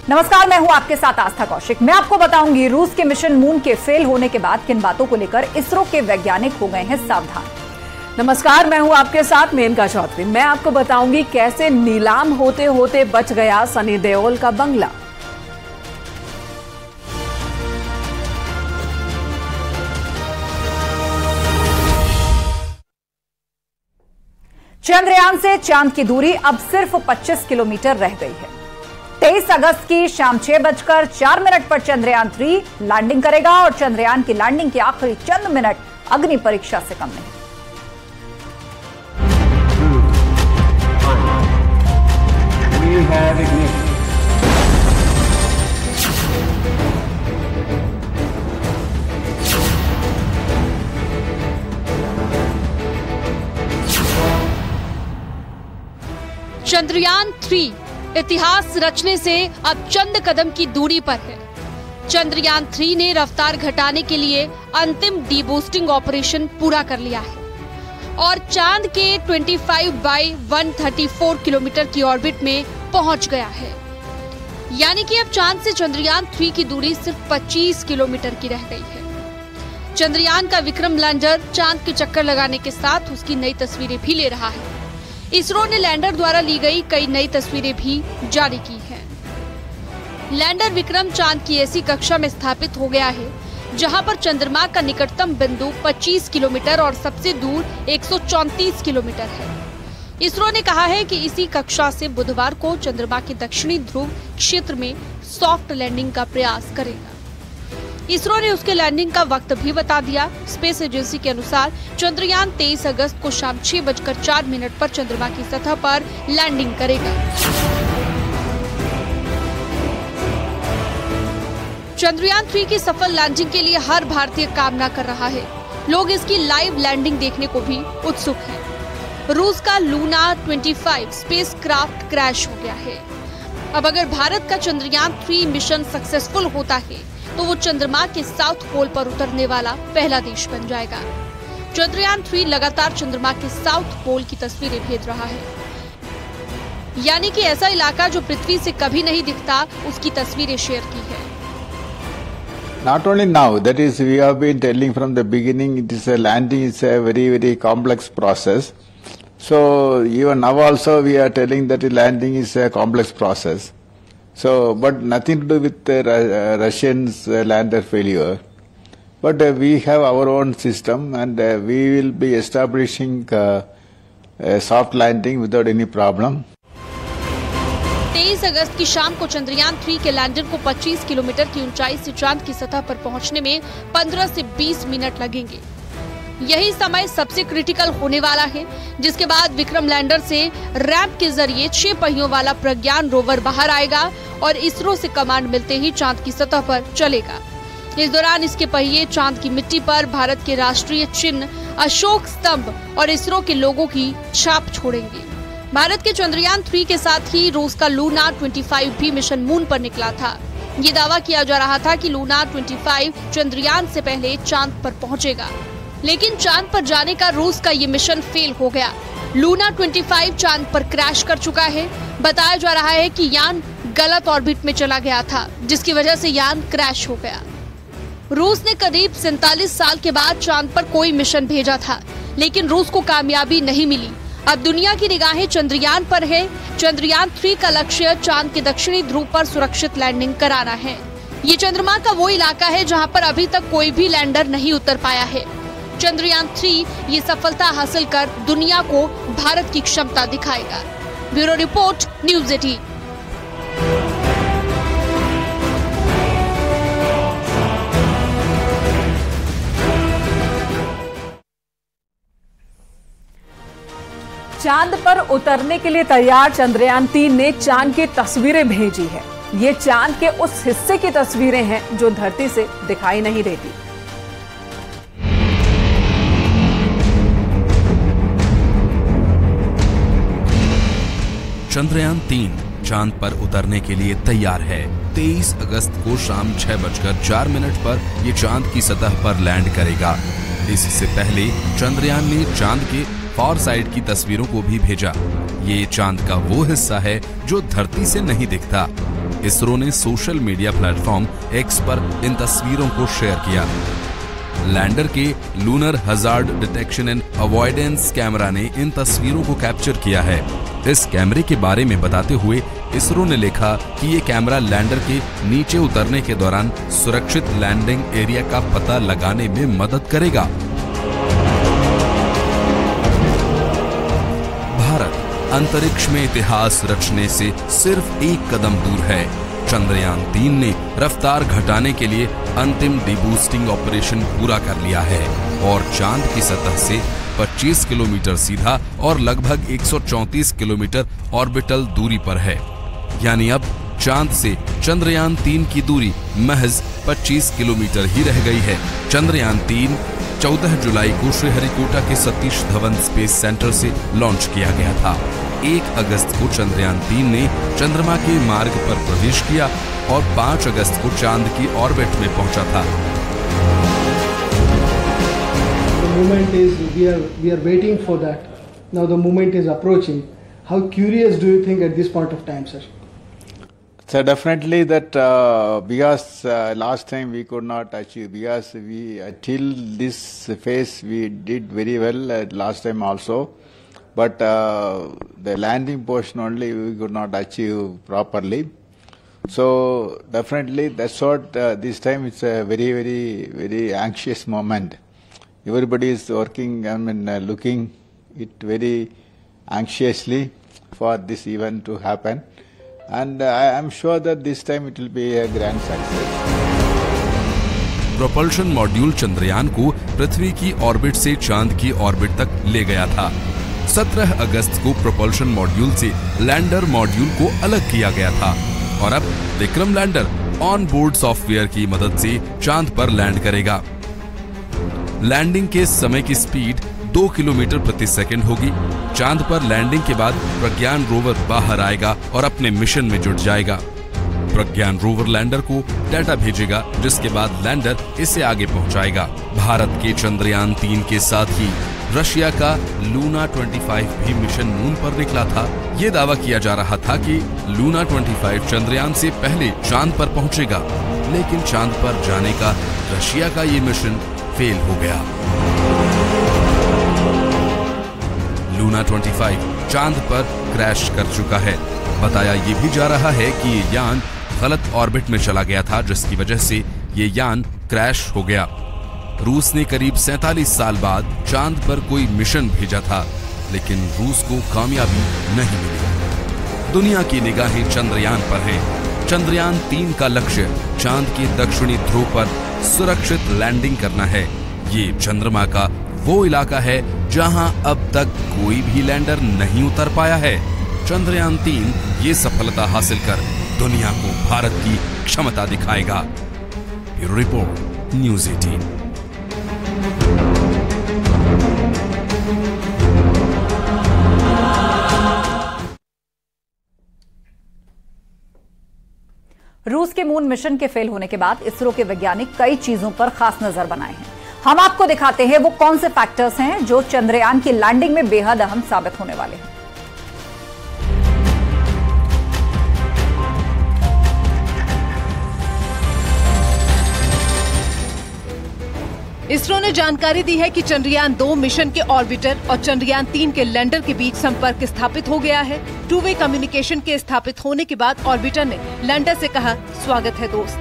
नमस्कार, मैं हूं आपके साथ आस्था कौशिक। मैं आपको बताऊंगी रूस के मिशन मून के फेल होने के बाद किन बातों को लेकर इसरो के वैज्ञानिक हो गए हैं सावधान। नमस्कार, मैं हूं आपके साथ मेनका चौधरी। मैं आपको बताऊंगी कैसे नीलाम होते होते बच गया सनी देओल का बंगला। चंद्रयान से चांद की दूरी अब सिर्फ 25 किलोमीटर रह गई है। 23 अगस्त की शाम 6:04 पर चंद्रयान 3 लैंडिंग करेगा और चंद्रयान की लैंडिंग के आखिरी चंद मिनट अग्नि परीक्षा से कम नहीं। चंद्रयान 3 इतिहास रचने से अब चंद कदम की दूरी पर है। चंद्रयान 3 ने रफ्तार घटाने के लिए अंतिम डीबूस्टिंग ऑपरेशन पूरा कर लिया है और चांद के 25/134 किलोमीटर की ऑर्बिट में पहुंच गया है। यानी कि अब चांद से चंद्रयान 3 की दूरी सिर्फ 25 किलोमीटर की रह गई है। चंद्रयान का विक्रम लैंडर चांद के चक्कर लगाने के साथ उसकी नई तस्वीरें भी ले रहा है। इसरो ने लैंडर द्वारा ली गई कई नई तस्वीरें भी जारी की हैं। लैंडर विक्रम चांद की ऐसी कक्षा में स्थापित हो गया है जहां पर चंद्रमा का निकटतम बिंदु 25 किलोमीटर और सबसे दूर 134 किलोमीटर है। इसरो ने कहा है कि इसी कक्षा से बुधवार को चंद्रमा के दक्षिणी ध्रुव क्षेत्र में सॉफ्ट लैंडिंग का प्रयास करेगा। इसरो ने उसके लैंडिंग का वक्त भी बता दिया। स्पेस एजेंसी के अनुसार चंद्रयान 23 अगस्त को शाम 6:04 पर चंद्रमा की सतह पर लैंडिंग करेगा। चंद्रयान 3 की सफल लैंडिंग के लिए हर भारतीय कामना कर रहा है। लोग इसकी लाइव लैंडिंग देखने को भी उत्सुक हैं। रूस का लूना 25 स्पेस क्राफ्ट क्रैश हो गया है। अब अगर भारत का चंद्रयान 3 मिशन सक्सेसफुल होता है तो वो चंद्रमा के साउथ पोल पर उतरने वाला पहला देश बन जाएगा। चंद्रयान 3 लगातार चंद्रमा के साउथ पोल की तस्वीरें भेज रहा है, यानी कि ऐसा इलाका जो पृथ्वी से कभी नहीं दिखता, उसकी तस्वीरें शेयर की है। Not only now, that is, we have been telling from the beginning, it is a landing is a very, very complex process. So even now also we are telling that the landing is a complex process. So, but nothing to do with the Russians' lander failure. But we have our own system, and we will be establishing a soft landing without any problem. 23 अगस्त की शाम को चंद्रयान 3 के lander को 25 kilometre की ऊंचाई से चांद की सतह पर पहुंचने में 15 से 20 मिनट लगेंगे। यही समय सबसे क्रिटिकल होने वाला है, जिसके बाद विक्रम लैंडर से रैंप के जरिए 6 पहियों वाला प्रज्ञान रोवर बाहर आएगा और इसरो से कमांड मिलते ही चांद की सतह पर चलेगा। इस दौरान इसके पहिए चांद की मिट्टी पर भारत के राष्ट्रीय चिन्ह अशोक स्तंभ और इसरो के लोगों की छाप छोड़ेंगे। भारत के चंद्रयान 3 के साथ ही रूस का लूना 25 भी मिशन मून पर निकला था। ये दावा किया जा रहा था कि लूना 25 चंद्रयान से पहले चांद पर पहुंचेगा, लेकिन चांद पर जाने का रूस का ये मिशन फेल हो गया। लूना 25 चांद पर क्रैश कर चुका है। बताया जा रहा है कि यान गलत ऑर्बिट में चला गया था, जिसकी वजह से यान क्रैश हो गया। रूस ने करीब 47 साल के बाद चांद पर कोई मिशन भेजा था, लेकिन रूस को कामयाबी नहीं मिली। अब दुनिया की निगाहें चंद्रयान पर है। चंद्रयान 3 का लक्ष्य चांद के दक्षिणी ध्रुव पर सुरक्षित लैंडिंग कराना है। ये चंद्रमा का वो इलाका है जहां पर अभी तक कोई भी लैंडर नहीं उतर पाया है। चंद्रयान 3 ये सफलता हासिल कर दुनिया को भारत की क्षमता दिखाएगा। Bureau report, news 18। चांद पर उतरने के लिए तैयार चंद्रयान 3 ने चांद की तस्वीरें भेजी है। ये चांद के उस हिस्से की तस्वीरें हैं जो धरती से दिखाई नहीं देती। चंद्रयान 3 चांद पर उतरने के लिए तैयार है। 23 अगस्त को शाम 6:04 पर ये चांद की सतह पर लैंड करेगा। इससे पहले चंद्रयान ने चांद के फॉर साइड की तस्वीरों को भी भेजा। ये चांद का वो हिस्सा है जो धरती से नहीं दिखता। इसरो ने सोशल मीडिया प्लेटफॉर्म एक्स पर इन तस्वीरों को शेयर किया। लैंडर के lunar hazard detection and avoidance camera ने इन तस्वीरों को कैप्चर किया है। इस कैमरे के बारे में बताते हुए इसरो ने लिखा कि ये कैमरा लैंडर के नीचे उतरने के दौरान सुरक्षित लैंडिंग एरिया का पता लगाने में मदद करेगा। भारत अंतरिक्ष में इतिहास रचने से सिर्फ एक कदम दूर है। चंद्रयान 3 ने रफ्तार घटाने के लिए अंतिम डीबूस्टिंग ऑपरेशन पूरा कर लिया है और चांद की सतह से 25 किलोमीटर सीधा और लगभग 134 किलोमीटर ऑर्बिटल दूरी पर है। यानी अब चांद से चंद्रयान 3 की दूरी महज 25 किलोमीटर ही रह गई है। चंद्रयान 3 14 जुलाई को श्रीहरिकोटा के सतीश धवन स्पेस सेंटर से लॉन्च किया गया था। 1 अगस्त को चंद्रयान 3 ने चंद्रमा के मार्ग पर प्रवेश किया और 5 अगस्त को चांद की ऑर्बिट में पहुंचा था। The moment is we are waiting for that. Now the moment is approaching. How curious do you think at this point of time, sir? So definitely that because last time we could not achieve, because we till this phase we did very well last time also, but the landing portion only we could not achieve properly. So definitely that's what this time it's a very anxious moment. Everybody is working, looking it very anxiously for this event to happen. And I am sure that this time it will be a grand success. Propulsion module Chandrayaan को पृथ्वी की orbit से चांद की orbit तक ले गया था। 17 अगस्त को प्रोपल्शन मॉड्यूल से लैंडर मॉड्यूल को अलग किया गया था और अब Vikram lander on board software की मदद से चांद पर लैंड करेगा। लैंडिंग के समय की स्पीड 2 किलोमीटर प्रति सेकंड होगी। चांद पर लैंडिंग के बाद प्रज्ञान रोवर बाहर आएगा और अपने मिशन में जुट जाएगा। प्रज्ञान रोवर लैंडर को डाटा भेजेगा, जिसके बाद लैंडर इसे आगे पहुंचाएगा। भारत के चंद्रयान 3 के साथ ही रशिया का लूना 25 भी मिशन मून पर निकला था। ये दावा किया जा रहा था कि लूना 25 चंद्रयान से पहले चांद पर पहुंचेगा, लेकिन चांद पर जाने का रशिया का ये मिशन फेल हो गया। लूना 25 चांद पर क्रैश कर चुका है। बताया ये भी जा रहा है कि ये यान गलत ऑर्बिट में चला गया था, जिसकी वजह से ये यान क्रैश हो गया। रूस ने करीब 47 साल बाद चांद पर कोई मिशन भेजा था, लेकिन रूस को कामयाबी नहीं मिली। दुनिया की निगाहें चंद्रयान पर हैं। चंद्रयान 3 का लक्ष्य चांद के दक्षिणी ध्रुव पर सुरक्षित लैंडिंग करना है। ये चंद्रमा का वो इलाका है जहां अब तक कोई भी लैंडर नहीं उतर पाया है। चंद्रयान 3 ये सफलता हासिल कर दुनिया को भारत की क्षमता दिखाएगा। Bureau report, news 18। रूस के मून मिशन के फेल होने के बाद इसरो के वैज्ञानिक कई चीजों पर खास नजर बनाए हैं। हम आपको दिखाते हैं वो कौन से फैक्टर्स हैं जो चंद्रयान की लैंडिंग में बेहद अहम साबित होने वाले हैं। इसरो ने जानकारी दी है कि चंद्रयान 2 मिशन के ऑर्बिटर और चंद्रयान 3 के लैंडर के बीच संपर्क स्थापित हो गया है। 2-वे कम्युनिकेशन के स्थापित होने के बाद ऑर्बिटर ने लैंडर से कहा, स्वागत है दोस्त।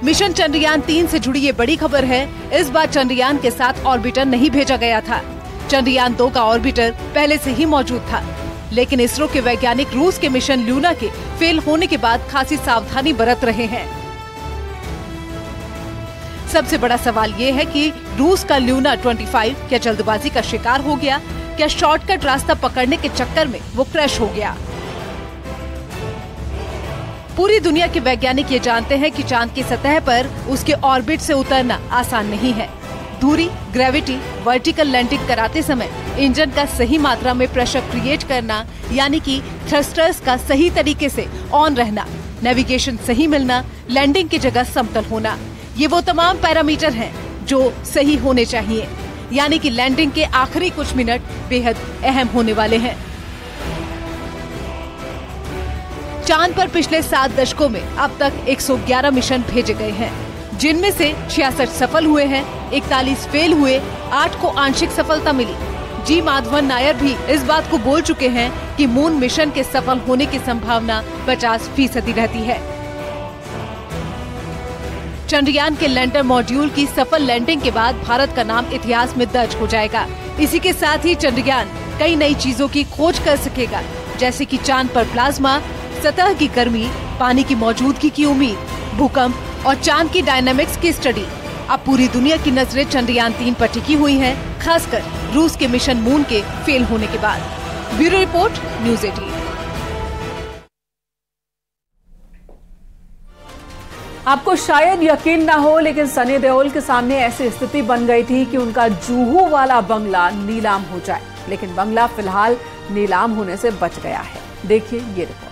मिशन चंद्रयान 3 से जुड़ी ये बड़ी खबर है। इस बार चंद्रयान के साथ ऑर्बिटर नहीं भेजा गया था। चंद्रयान 2 का ऑर्बिटर पहले से ही मौजूद था, लेकिन इसरो के वैज्ञानिक रूस के मिशन लूना के फेल होने के बाद खासी सावधानी बरत रहे हैं। सबसे बड़ा सवाल ये है कि रूस का लूना 25 क्या जल्दबाजी का शिकार हो गया? क्या शॉर्टकट रास्ता पकड़ने के चक्कर में वो क्रैश हो गया? पूरी दुनिया के वैज्ञानिक ये जानते हैं कि चांद की सतह पर उसके ऑर्बिट से उतरना आसान नहीं है। दूरी, ग्रेविटी, वर्टिकल लैंडिंग कराते समय इंजन का सही मात्रा में प्रेशर क्रिएट करना, यानी कि थ्रस्टर्स का सही तरीके से ऑन रहना, नेविगेशन सही मिलना, लैंडिंग की जगह समतल होना, ये वो तमाम पैरामीटर हैं जो सही होने चाहिए। यानी कि लैंडिंग के आखिरी कुछ मिनट बेहद अहम होने वाले हैं। चांद पर पिछले 7 दशकों में अब तक 111 मिशन भेजे गए हैं, जिनमें से 66 सफल हुए हैं, 41 फेल हुए, 8 को आंशिक सफलता मिली। जी माधवन नायर भी इस बात को बोल चुके हैं कि मून मिशन के सफल होने की संभावना 50% रहती है। चंद्रयान के लैंडर मॉड्यूल की सफल लैंडिंग के बाद भारत का नाम इतिहास में दर्ज हो जाएगा। इसी के साथ ही चंद्रयान कई नई चीजों की खोज कर सकेगा, जैसे कि चांद पर प्लाज्मा, सतह की गर्मी, पानी की मौजूदगी की उम्मीद, भूकंप और चांद की डायनामिक्स की स्टडी। अब पूरी दुनिया की नजरें चंद्रयान 3 पर टिकी हुई हैं, खासकर रूस के मिशन मून के फेल होने के बाद। Bureau report, news 18। आपको शायद यकीन ना हो, लेकिन सनी देओल के सामने ऐसी स्थिति बन गई थी कि उनका जुहू वाला बंगला नीलाम हो जाए, लेकिन बंगला फिलहाल नीलाम होने से बच गया है। देखिए ये रिपोर्ट।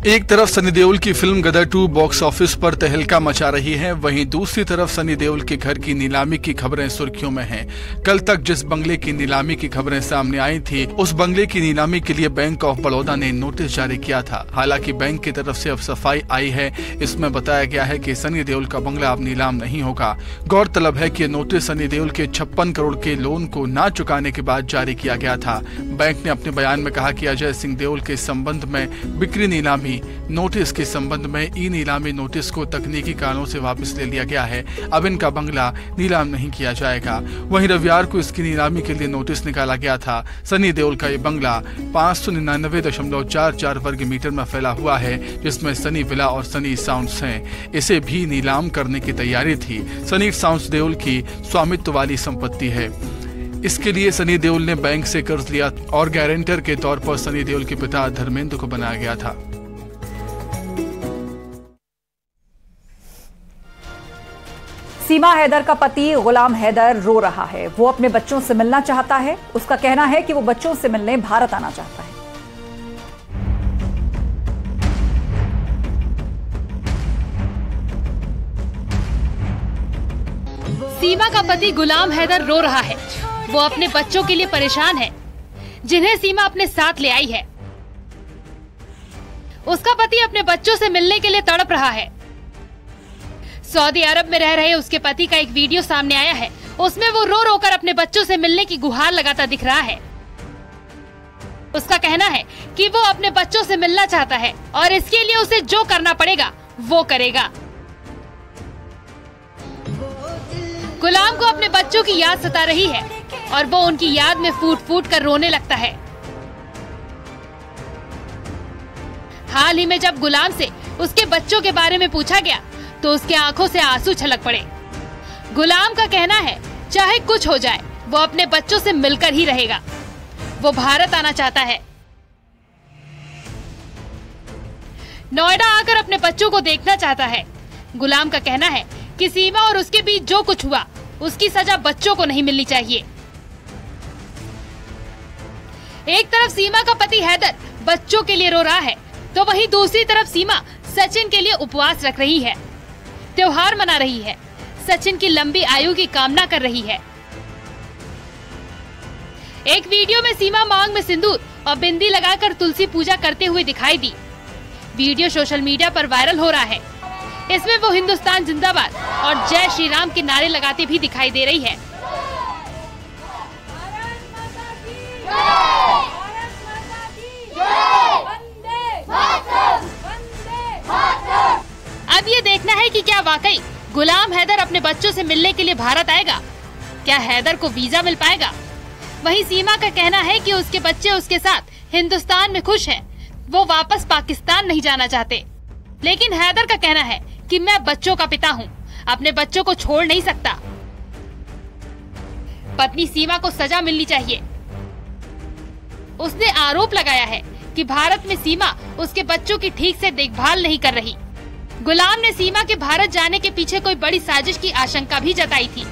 एक तरफ सनी देओल की फिल्म गदर 2 बॉक्स ऑफिस पर तहलका मचा रही है, वहीं दूसरी तरफ सनी देओल के घर की नीलामी की खबरें सुर्खियों में हैं। कल तक जिस बंगले की नीलामी की खबरें सामने आई थी, उस बंगले की नीलामी के लिए बैंक ऑफ बड़ौदा ने नोटिस जारी किया था। हालांकि बैंक की तरफ से अब सफाई आई है। इसमें बताया गया है कि सनी देओल का बंगला अब नीलाम नहीं होगा। गौरतलब है कि नोटिस सनी देओल के 56 करोड़ के लोन को न चुकाने के बाद जारी किया गया था। बैंक ने अपने बयान में कहा कि अजय सिंह देओल के संबंध में बिक्री नीलामी नोटिस के संबंध में ई नीलामी नोटिस को तकनीकी कारणों से वापस ले लिया गया है। अब इनका बंगला नीलाम नहीं किया जाएगा। वहीं रविवार को इसकी नीलामी के लिए नोटिस निकाला गया था। सनी देओल का ये बंगला 599.44 वर्ग मीटर में फैला हुआ है, जिसमें सनी विला और सनी साउंड्स हैं। इसे भी नीलाम करने की तैयारी थी। सनी साउंड्स देओल की स्वामित्व वाली संपत्ति है। इसके लिए सनी देओल ने बैंक से कर्ज लिया और गारंटर के तौर पर सनी देओल के पिता धर्मेंद्र को बनाया गया था। सीमा हैदर का पति गुलाम हैदर रो रहा है। वो अपने बच्चों से मिलना चाहता है। उसका कहना है कि वो बच्चों से मिलने भारत आना चाहता है। सीमा का पति गुलाम हैदर रो रहा है। वो अपने बच्चों के लिए परेशान है, जिन्हें सीमा अपने साथ ले आई है। उसका पति अपने बच्चों से मिलने के लिए तड़प रहा है। सऊदी अरब में रह रहे उसके पति का एक वीडियो सामने आया है। उसमें वो रो रो कर अपने बच्चों से मिलने की गुहार लगाता दिख रहा है। उसका कहना है कि वो अपने बच्चों से मिलना चाहता है और इसके लिए उसे जो करना पड़ेगा वो करेगा। गुलाम को अपने बच्चों की याद सता रही है और वो उनकी याद में फूट फूट कर रोने लगता है। हाल ही में जब गुलाम से उसके बच्चों के बारे में पूछा गया तो उसके आंखों से आंसू छलक पड़े। गुलाम का कहना है चाहे कुछ हो जाए वो अपने बच्चों से मिलकर ही रहेगा। वो भारत आना चाहता है। नोएडा आकर अपने बच्चों को देखना चाहता है। गुलाम का कहना है कि सीमा और उसके बीच जो कुछ हुआ उसकी सजा बच्चों को नहीं मिलनी चाहिए। एक तरफ सीमा का पति हैदर बच्चों के लिए रो रहा है, तो वहीं दूसरी तरफ सीमा सचिन के लिए उपवास रख रही है, त्योहार मना रही है, सचिन की लंबी आयु की कामना कर रही है। एक वीडियो में सीमा मांग में सिंदूर और बिंदी लगाकर तुलसी पूजा करते हुए दिखाई दी। वीडियो सोशल मीडिया पर वायरल हो रहा है। इसमें वो हिंदुस्तान जिंदाबाद और जय श्री राम के नारे लगाते भी दिखाई दे रही है। अब ये देखना है कि क्या वाकई गुलाम हैदर अपने बच्चों से मिलने के लिए भारत आएगा। क्या हैदर को वीजा मिल पाएगा? वहीं सीमा का कहना है कि उसके बच्चे उसके साथ हिंदुस्तान में खुश हैं। वो वापस पाकिस्तान नहीं जाना चाहते। लेकिन हैदर का कहना है कि मैं बच्चों का पिता हूँ, अपने बच्चों को छोड़ नहीं सकता। पत्नी सीमा को सजा मिलनी चाहिए। उसने आरोप लगाया है कि भारत में सीमा उसके बच्चों की ठीक से देखभाल नहीं कर रही। गुलाम ने सीमा के भारत जाने के पीछे कोई बड़ी साजिश की आशंका भी जताई थी।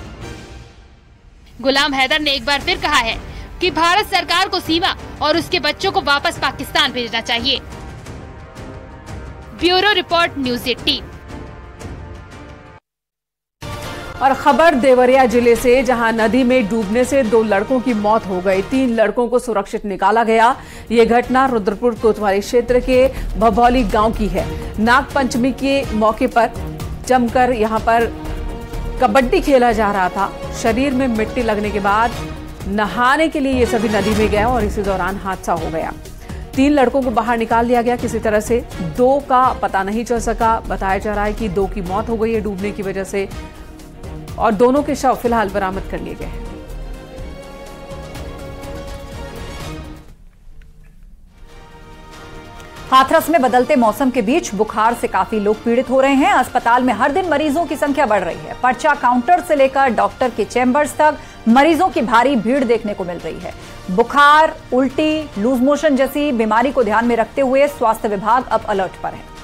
गुलाम हैदर ने एक बार फिर कहा है कि भारत सरकार को सीमा और उसके बच्चों को वापस पाकिस्तान भेजना चाहिए। Bureau report, news 18। और खबर देवरिया जिले से, जहां नदी में डूबने से 2 लड़कों की मौत हो गई। 3 लड़कों को सुरक्षित निकाला गया। ये घटना रुद्रपुर कोतवाली क्षेत्र के भभौली गांव की है। नाग पंचमी के मौके पर जमकर यहां पर कबड्डी खेला जा रहा था। शरीर में मिट्टी लगने के बाद नहाने के लिए ये सभी नदी में गए और इसी दौरान हादसा हो गया। 3 लड़कों को बाहर निकाल लिया गया किसी तरह से। 2 का पता नहीं चल सका। बताया जा रहा है कि 2 की मौत हो गई है डूबने की वजह से और दोनों के शव फिलहाल बरामद कर लिए गए हैं। हाथरस में बदलते मौसम के बीच बुखार से काफी लोग पीड़ित हो रहे हैं। अस्पताल में हर दिन मरीजों की संख्या बढ़ रही है। पर्चा काउंटर से लेकर डॉक्टर के चैंबर्स तक मरीजों की भारी भीड़ देखने को मिल रही है। बुखार, उल्टी, लूज मोशन जैसी बीमारी को ध्यान में रखते हुए स्वास्थ्य विभाग अब अलर्ट पर है।